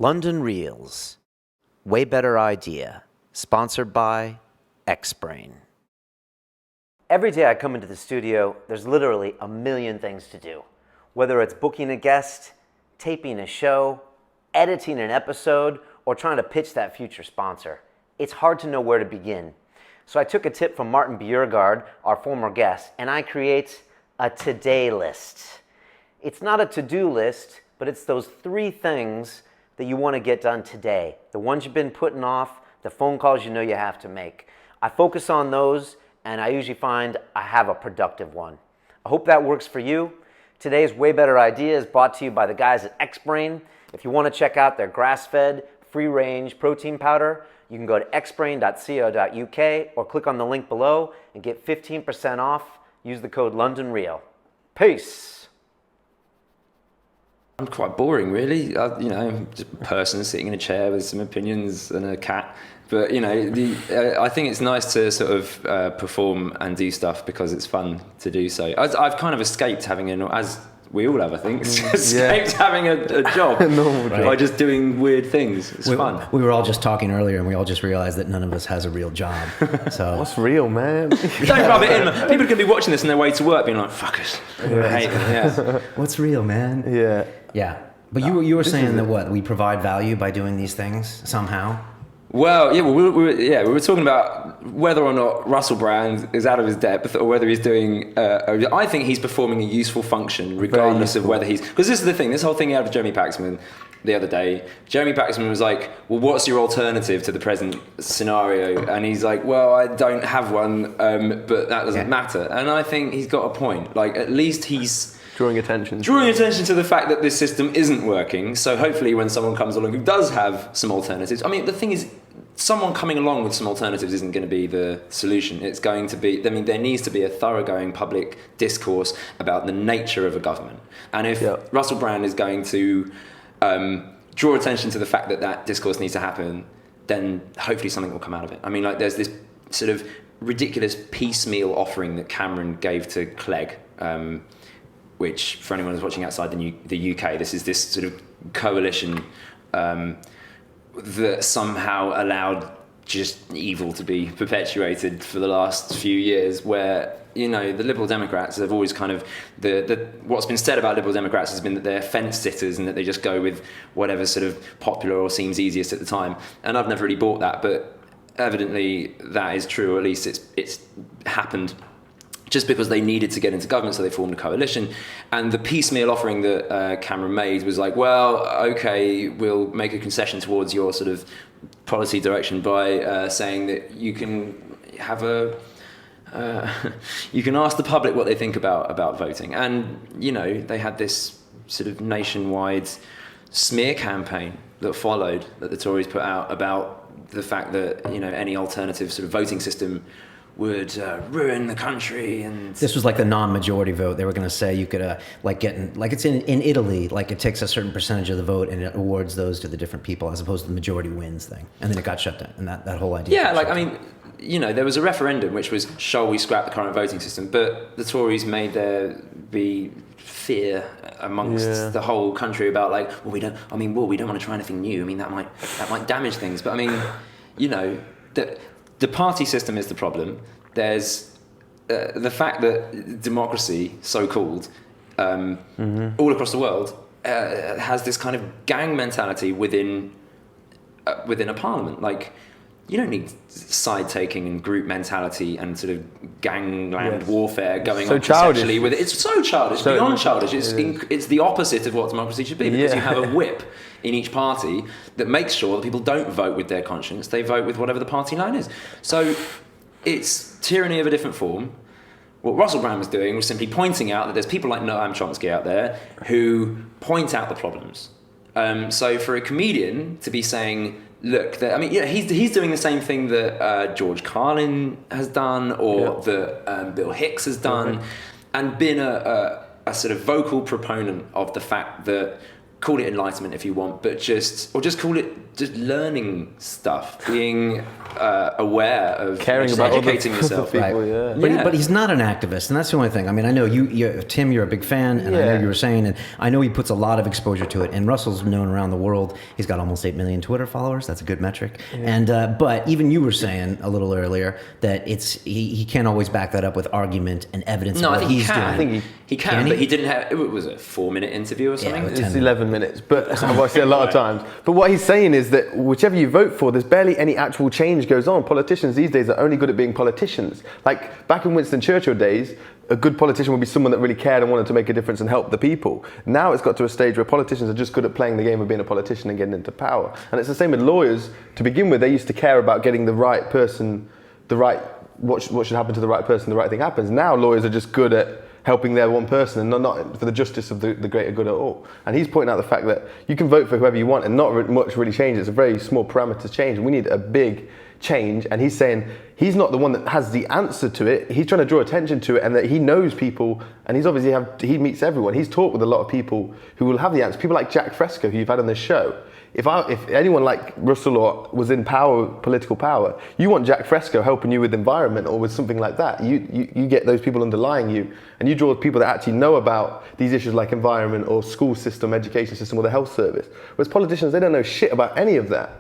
London Reels. Way better idea. Sponsored by Xbrain. Every day I come into the studio, there's literally a million things to do. Whether it's booking a guest, taping a show, editing an episode, or trying to pitch that future sponsor. It's hard to know where to begin. So I took a tip from Martin Beardyman, our former guest, and I create a today list. It's not a to-do list, but it's those 3 things that you want to get done today. The ones you've been putting off, the phone calls you know you have to make. I focus on those, and I usually find I have a productive one. I hope that works for you. Today's Way Better Idea is brought to you by the guys at Xbrain. If you want to check out their grass-fed, free-range protein powder, you can go to xbrain.co.uk or click on the link below and get 15% off. Use the code LondonReal. Peace. I'm quite boring, really. Just a person sitting in a chair with some opinions and a cat. But I think it's nice to sort of perform and do stuff because it's fun to do so. I've kind of escaped having as we all have, I think, escaped having a job by just doing weird things. It's fun. We were all just talking earlier, and we all just realized that none of us has a real job. So what's real, man? Don't rub it in. Man. People are going to be watching this on their way to work, being like, "Fuckers, I hate them." Yeah. What's real, man? Yeah. Yeah. But you were saying that we provide value by doing these things somehow. Well, we were talking about whether or not Russell Brand is out of his depth or whether he's doing... I think he's performing a useful function regardless of whether he's... Because this is the thing, this whole thing he had with Jeremy Paxman the other day. Jeremy Paxman was like, well, what's your alternative to the present scenario? And he's like, well, I don't have one, but that doesn't matter. And I think he's got a point. Like, at least he's... Drawing attention to the fact that this system isn't working. So hopefully when someone comes along who does have some alternatives... I mean, the thing is... Someone coming along with some alternatives isn't going to be the solution. It's going to be, there needs to be a thoroughgoing public discourse about the nature of a government. And if Russell Brand is going to draw attention to the fact that that discourse needs to happen, then hopefully something will come out of it. I mean, like there's this sort of ridiculous piecemeal offering that Cameron gave to Clegg, which for anyone who's watching outside the UK, this is this sort of coalition that somehow allowed just evil to be perpetuated for the last few years, where the Liberal Democrats have always kind of what's been said about Liberal Democrats has been that they're fence sitters and that they just go with whatever sort of popular or seems easiest at the time. And I've never really bought that, but evidently that is true, or at least it's happened. Just because they needed to get into government, so they formed a coalition. And the piecemeal offering that Cameron made was like, well, okay, we'll make a concession towards your sort of policy direction by saying that you can have you can ask the public what they think about voting. And, they had this sort of nationwide smear campaign that followed, that the Tories put out about the fact that, any alternative sort of voting system would ruin the country. And this was like the non-majority vote. They were going to say you could it's in Italy, like it takes a certain percentage of the vote and it awards those to the different people as opposed to the majority wins thing. And then it got shut down, and that whole idea. Yeah, there was a referendum which was, shall we scrap the current voting system? But the Tories made there be fear amongst the whole country about we don't want to try anything new. I mean, that might damage things. But I mean, the party system is the problem. There's the fact that democracy, so-called, all across the world, has this kind of gang mentality within a parliament. Like, you don't need side-taking and group mentality and sort of gangland warfare going on conceptually with it. It's so childish, beyond childish. It's the opposite of what democracy should be, because you have a whip in each party that makes sure that people don't vote with their conscience. They vote with whatever the party line is. So it's tyranny of a different form. What Russell Brand was doing was simply pointing out that there's people like Noam Chomsky out there who point out the problems. So for a comedian to be saying, look, he's doing the same thing that George Carlin has done, or that Bill Hicks has done, and been a sort of vocal proponent of the fact that call it enlightenment if you want, but just call it just learning stuff, being aware of caring about educating other yourself. people. Right. Yeah. But he's not an activist, and that's the only thing. I mean, I know Tim, you're a big fan, and I know you were saying, and I know he puts a lot of exposure to it. And Russell's known around the world. He's got almost 8 million Twitter followers. That's a good metric. And but even you were saying a little earlier that he can't always back that up with argument and evidence. No, of I what think he's he can. doing. I think he can, but he didn't have. It was a 4-minute interview or something. Yeah, It's 11 minutes, but I've watched it a lot of times. But what he's saying is that whichever you vote for, there's barely any actual change goes on. Politicians these days are only good at being politicians. Like back in Winston Churchill days, a good politician would be someone that really cared and wanted to make a difference and help the people. Now it's got to a stage where politicians are just good at playing the game of being a politician and getting into power. And it's the same with lawyers. To begin with, they used to care about getting the right person, what should happen to the right person, the right thing happens. Now lawyers are just good at helping their one person and not for the justice of the greater good at all. And he's pointing out the fact that you can vote for whoever you want and not much really change. It's a very small parameters change. We need a big change, and he's saying he's not the one that has the answer to it. He's trying to draw attention to it, and that he knows people, and he's obviously he meets everyone. He's talked with a lot of people who will have the answer. People like Jack Fresco, who you've had on this show. If anyone like Russell or was in power, political power, you want Jack Fresco helping you with environment or with something like that. You get those people underlying you, and you draw people that actually know about these issues like environment or school system, education system, or the health service. Whereas politicians, they don't know shit about any of that.